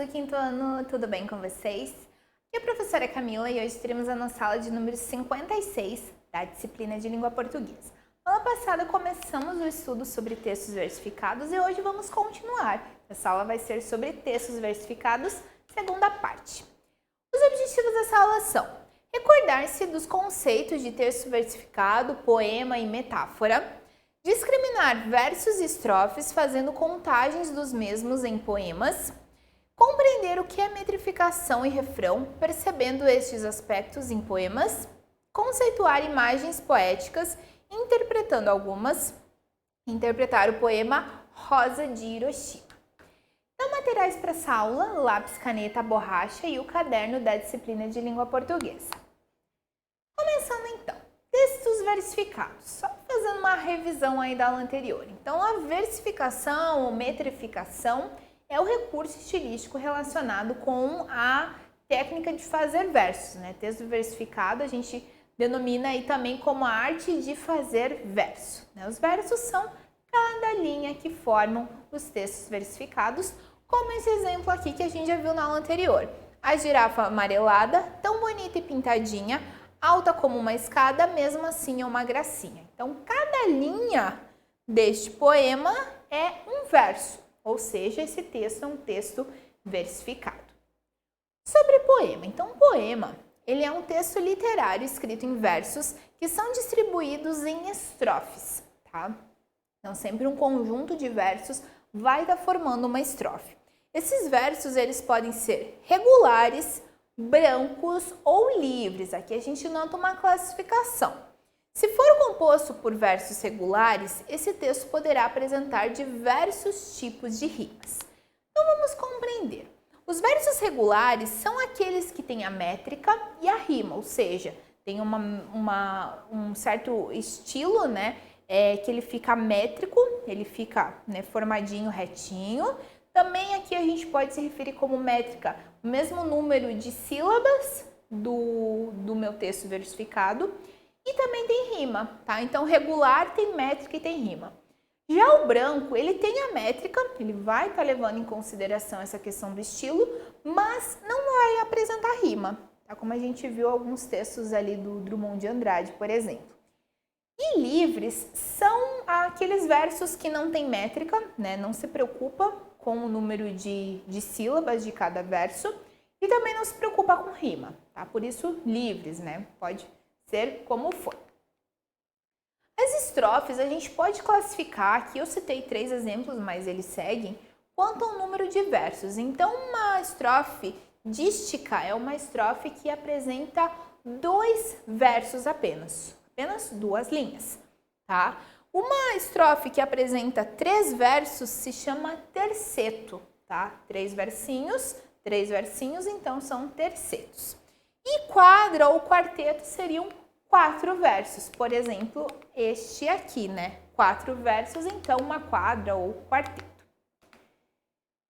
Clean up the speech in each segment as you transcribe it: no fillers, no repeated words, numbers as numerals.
do quinto ano, tudo bem com vocês? Aqui é a professora Camila e hoje teremos a nossa aula de número 56 da disciplina de língua portuguesa. No ano passado começamos o estudo sobre textos versificados e hoje vamos continuar. Essa aula vai ser sobre textos versificados, segunda parte. Os objetivos dessa aula são recordar-se dos conceitos de texto versificado, poema e metáfora, discriminar versos e estrofes fazendo contagens dos mesmos em poemas, compreender o que é metrificação e refrão, percebendo estes aspectos em poemas, conceituar imagens poéticas, interpretando algumas, interpretar o poema Rosa de Hiroshima. Então, materiais para essa aula, lápis, caneta, borracha e o caderno da disciplina de língua portuguesa. Começando então, textos versificados, só fazendo uma revisão aí da aula anterior. Então, a versificação ou metrificação é o recurso estilístico relacionado com a técnica de fazer versos, né? Texto versificado a gente denomina aí também como a arte de fazer verso, né? Os versos são cada linha que formam os textos versificados, como esse exemplo aqui que a gente já viu na aula anterior. A girafa amarelada, tão bonita e pintadinha, alta como uma escada, mesmo assim é uma gracinha. Então, cada linha deste poema é um verso, ou seja, esse texto é um texto versificado. Sobre poema. Então, poema, ele é um texto literário escrito em versos que são distribuídos em estrofes, tá? Então, sempre um conjunto de versos vai estar formando uma estrofe. Esses versos, eles podem ser regulares, brancos ou livres. Aqui a gente nota uma classificação. Se for composto por versos regulares, esse texto poderá apresentar diversos tipos de rimas. Então vamos compreender. Os versos regulares são aqueles que têm a métrica e a rima, ou seja, tem um certo estilo, né, que ele fica métrico, ele fica, né, formadinho, retinho. Também aqui a gente pode se referir como métrica o mesmo número de sílabas do meu texto versificado e também tem rima, tá? Então, regular tem métrica e tem rima. Já o branco, ele tem a métrica, ele vai estar levando em consideração essa questão do estilo, mas não vai apresentar rima, tá? Como a gente viu alguns textos ali do Drummond de Andrade, por exemplo. E livres são aqueles versos que não tem métrica, né? Não se preocupa com o número de sílabas de cada verso e também não se preocupa com rima, tá? Por isso, livres, né? Pode ser como for. As estrofes a gente pode classificar, aqui eu citei 3 exemplos, mas eles seguem, quanto ao número de versos. Então, uma estrofe dística é uma estrofe que apresenta 2 versos apenas 2 linhas, tá? Uma estrofe que apresenta 3 versos se chama terceto, tá? 3 versinhos, então são tercetos. E quadra ou quarteto seriam 4 versos, por exemplo, este aqui, né? 4 versos, então uma quadra ou quarteto.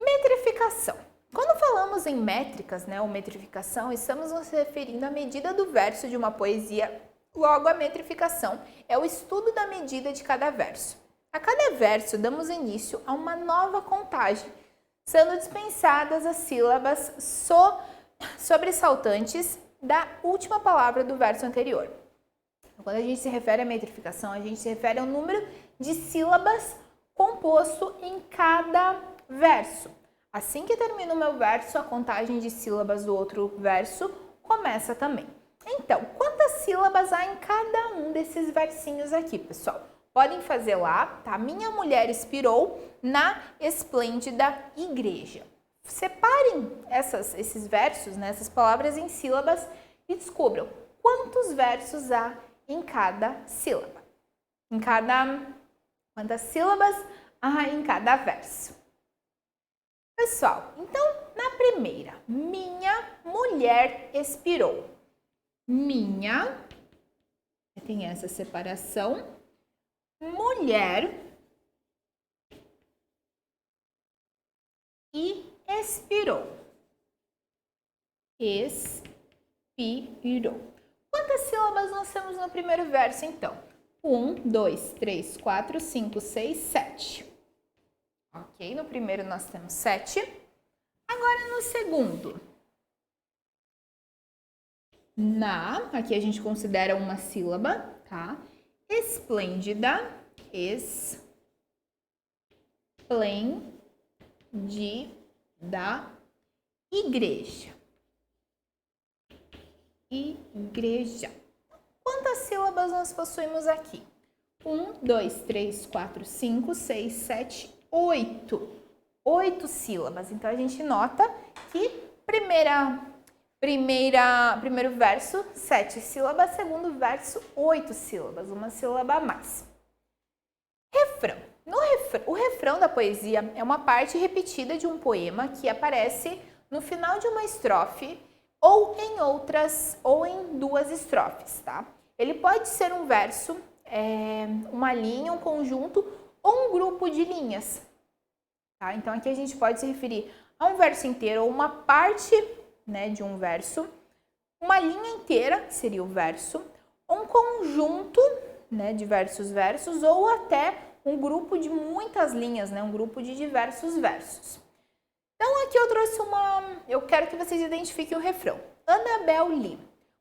Metrificação. Quando falamos em métricas, né, ou metrificação, estamos nos referindo à medida do verso de uma poesia. Logo, a metrificação é o estudo da medida de cada verso. A cada verso, damos início a uma nova contagem, sendo dispensadas as sílabas sobressaltantes da última palavra do verso anterior. Quando a gente se refere à metrificação, a gente se refere ao número de sílabas composto em cada verso. Assim que termina o meu verso, a contagem de sílabas do outro verso começa também. Então, quantas sílabas há em cada um desses versinhos aqui, pessoal? Podem fazer lá, tá? Minha mulher expirou na esplêndida igreja. Separem esses versos, né, essas palavras em sílabas e descubram quantos versos há em cada sílaba. Quantas sílabas há em cada verso. Pessoal, então, na primeira, minha mulher expirou. Minha, tem essa separação, mulher e expirou. Expirou. Quantas sílabas nós temos no primeiro verso, então? 1, 2, 3, 4, 5, 6, 7. Ok, no primeiro nós temos 7. Agora no segundo. Aqui a gente considera uma sílaba, tá? Esplêndida, igreja. Igreja. Quantas sílabas nós possuímos aqui? 1, 2, 3, 4, 5, 6, 7, 8. 8 sílabas. Então, a gente nota que primeiro verso, 7 sílabas. Segundo verso, 8 sílabas. Uma sílaba a mais. Refrão. O refrão da poesia é uma parte repetida de um poema que aparece no final de uma estrofe ou em duas estrofes, tá? Ele pode ser um verso, uma linha, um conjunto ou um grupo de linhas, tá? Então aqui a gente pode se referir a um verso inteiro ou uma parte, né, de um verso, uma linha inteira seria o verso, um conjunto, né, de diversos versos ou até um grupo de muitas linhas, né, um grupo de diversos versos. Então aqui eu quero que vocês identifiquem o refrão. Annabel Lee.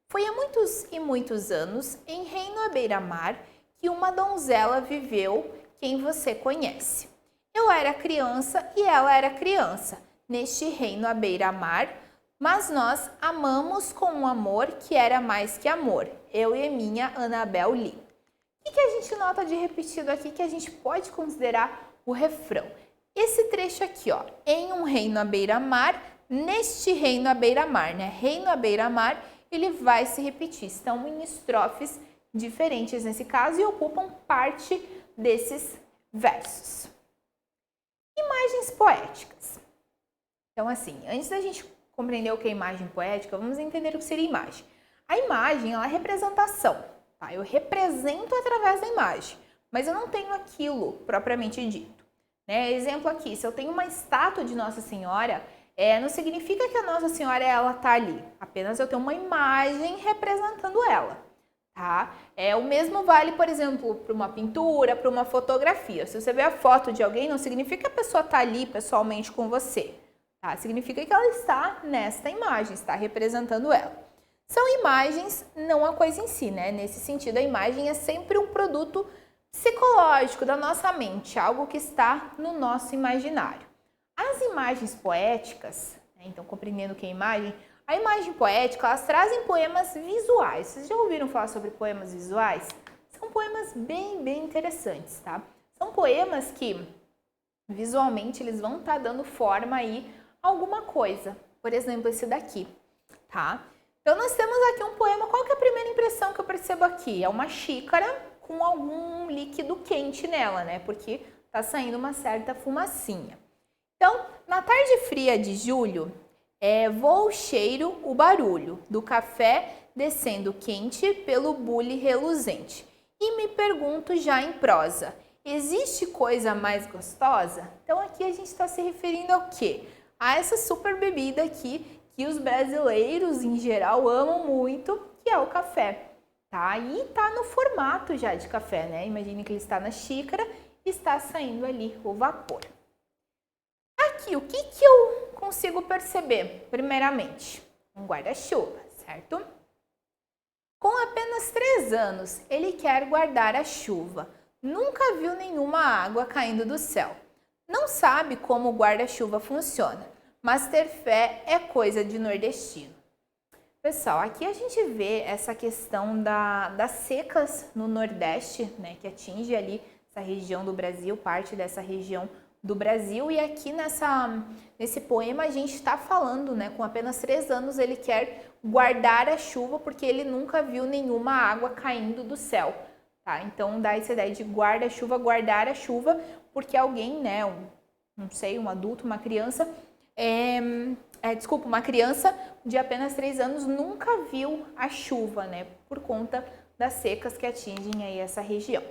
Foi há muitos e muitos anos, em reino à beira-mar, que uma donzela viveu, quem você conhece. Eu era criança e ela era criança, neste reino à beira-mar, mas nós amamos com um amor que era mais que amor, eu e minha Annabel Lee. O que a gente nota de repetido aqui que a gente pode considerar o refrão? Esse trecho aqui, ó, em um reino à beira-mar, neste reino à beira-mar, né? Reino à beira-mar, ele vai se repetir. Estão em estrofes diferentes nesse caso e ocupam parte desses versos. Imagens poéticas. Então, assim, antes da gente compreender o que é imagem poética, vamos entender o que seria imagem. A imagem, ela é representação, tá? Eu represento através da imagem, mas eu não tenho aquilo propriamente dito. Exemplo aqui, se eu tenho uma estátua de Nossa Senhora, não significa que a Nossa Senhora ela tá ali, apenas eu tenho uma imagem representando ela, tá? O mesmo vale, por exemplo, para uma pintura, para uma fotografia. Se você vê a foto de alguém, não significa que a pessoa tá ali pessoalmente com você, tá? Significa que ela está nesta imagem, está representando ela. São imagens, não a coisa em si, né? Nesse sentido, a imagem é sempre um produto psicológico da nossa mente, algo que está no nosso imaginário. As imagens poéticas, então compreendendo o que é imagem, a imagem poética, elas trazem poemas visuais. Vocês já ouviram falar sobre poemas visuais? São poemas bem interessantes, tá? São poemas que visualmente eles vão estar dando forma aí a alguma coisa. Por exemplo, esse daqui, tá? Então nós temos aqui um poema, qual que é a primeira impressão que eu percebo aqui? É uma xícara com algum líquido quente nela, né? Porque tá saindo uma certa fumacinha. Então, na tarde fria de julho, voa o cheiro, o barulho do café descendo quente pelo bule reluzente. E me pergunto já em prosa, existe coisa mais gostosa? Então aqui a gente está se referindo ao quê? A essa super bebida aqui que os brasileiros em geral amam muito, que é o café. Tá? E tá no formato já de café, né? Imagine que ele está na xícara e está saindo ali o vapor. Aqui, o que eu consigo perceber? Primeiramente, um guarda-chuva, certo? Com apenas 3 anos, ele quer guardar a chuva. Nunca viu nenhuma água caindo do céu. Não sabe como o guarda-chuva funciona, mas ter fé é coisa de nordestino. Pessoal, aqui a gente vê essa questão das secas no Nordeste, né, que atinge ali essa região do Brasil, parte dessa região do Brasil. E aqui nesse poema a gente está falando, né, com apenas 3 anos ele quer guardar a chuva porque ele nunca viu nenhuma água caindo do céu, tá? Então dá essa ideia de guarda-chuva, guardar a chuva, porque alguém, né, um adulto, uma criança, uma criança de apenas 3 anos nunca viu a chuva, né? Por conta das secas que atingem aí essa região.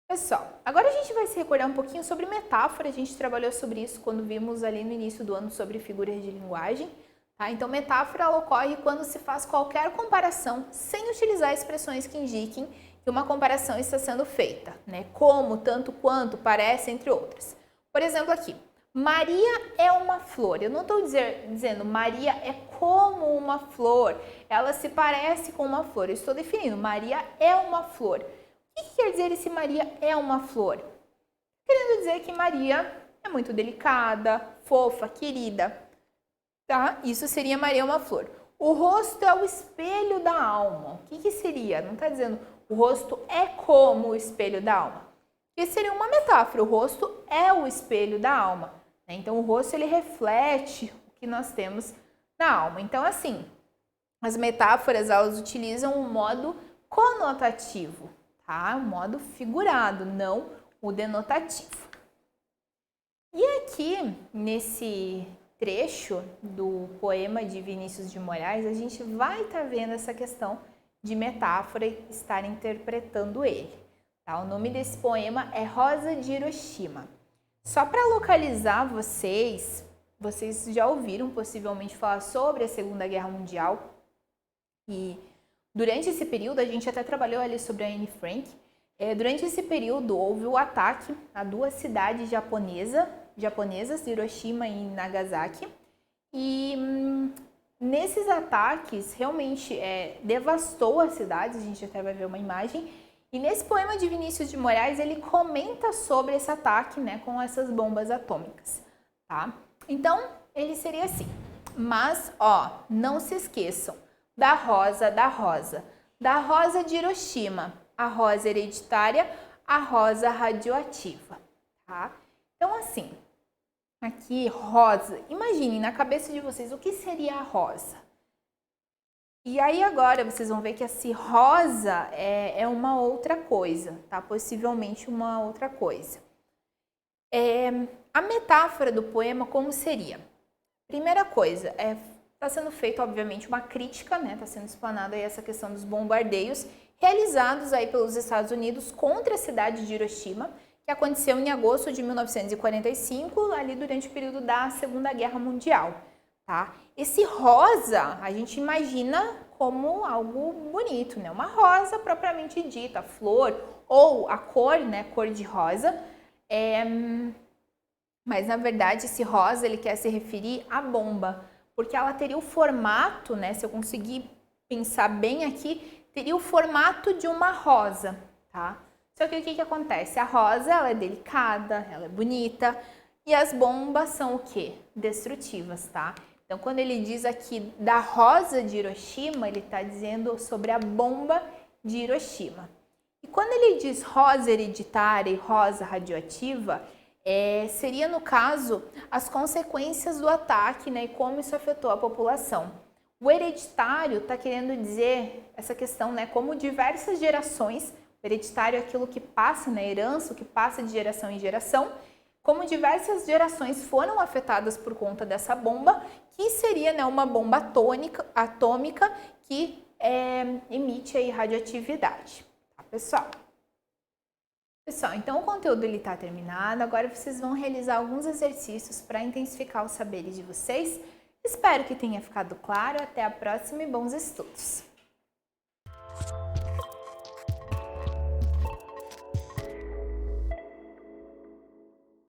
Pessoal, agora a gente vai se recordar um pouquinho sobre metáfora. A gente trabalhou sobre isso quando vimos ali no início do ano sobre figuras de linguagem. Tá? Então, metáfora ela ocorre quando se faz qualquer comparação sem utilizar expressões que indiquem que uma comparação está sendo feita, né? Como, tanto quanto, parece, entre outras. Por exemplo, aqui. Maria é uma flor. Eu não estou dizendo Maria é como uma flor, ela se parece com uma flor. Eu estou definindo, Maria é uma flor. O que quer dizer esse Maria é uma flor? Querendo dizer que Maria é muito delicada, fofa, querida, tá? Isso seria Maria é uma flor. O rosto é o espelho da alma. O que seria? Não está dizendo o rosto é como o espelho da alma. Isso seria uma metáfora. O rosto é o espelho da alma. Então, o rosto ele reflete o que nós temos na alma. Então, assim, as metáforas elas utilizam o modo conotativo, tá? O modo figurado, não o denotativo. E aqui, nesse trecho do poema de Vinícius de Moraes, a gente vai estar vendo essa questão de metáfora e estar interpretando ele. Tá? O nome desse poema é Rosa de Hiroshima. Só para localizar vocês já ouviram possivelmente falar sobre a Segunda Guerra Mundial. E durante esse período, a gente até trabalhou ali sobre a Anne Frank. Durante esse período, houve o ataque a duas cidades japonesas, Hiroshima e Nagasaki. E nesses ataques, realmente devastou as cidades, a gente até vai ver uma imagem. E nesse poema de Vinícius de Moraes, ele comenta sobre esse ataque, né, com essas bombas atômicas, tá? Então, ele seria assim. Mas, não se esqueçam da rosa de Hiroshima, a rosa hereditária, a rosa radioativa, tá? Então, assim, aqui, rosa, imaginem na cabeça de vocês o que seria a rosa. E aí agora vocês vão ver que esse rosa é uma outra coisa, tá? Possivelmente uma outra coisa. A metáfora do poema como seria? Primeira coisa, está sendo feita obviamente uma crítica, né? Está sendo explanada aí essa questão dos bombardeios realizados aí pelos Estados Unidos contra a cidade de Hiroshima, que aconteceu em agosto de 1945, ali durante o período da Segunda Guerra Mundial, tá? Esse rosa, a gente imagina como algo bonito, né? Uma rosa propriamente dita, a flor ou a cor, né? Cor de rosa. Mas, na verdade, esse rosa, ele quer se referir à bomba, porque ela teria o formato, né? Se eu conseguir pensar bem aqui, teria o formato de uma rosa, tá? Só que o que acontece? A rosa, ela é delicada, ela é bonita, e as bombas são o quê? Destrutivas, tá? Então, quando ele diz aqui da rosa de Hiroshima, ele está dizendo sobre a bomba de Hiroshima. E quando ele diz rosa hereditária e rosa radioativa, seria, no caso, as consequências do ataque, né, e como isso afetou a população. O hereditário está querendo dizer essa questão, né, como diversas gerações, o hereditário é aquilo que passa na herança, o que passa de geração em geração, como diversas gerações foram afetadas por conta dessa bomba, que seria, né, uma bomba atômica que emite aí radioatividade, tá, pessoal? Pessoal, então o conteúdo está terminado, agora vocês vão realizar alguns exercícios para intensificar os saberes de vocês. Espero que tenha ficado claro, até a próxima e bons estudos!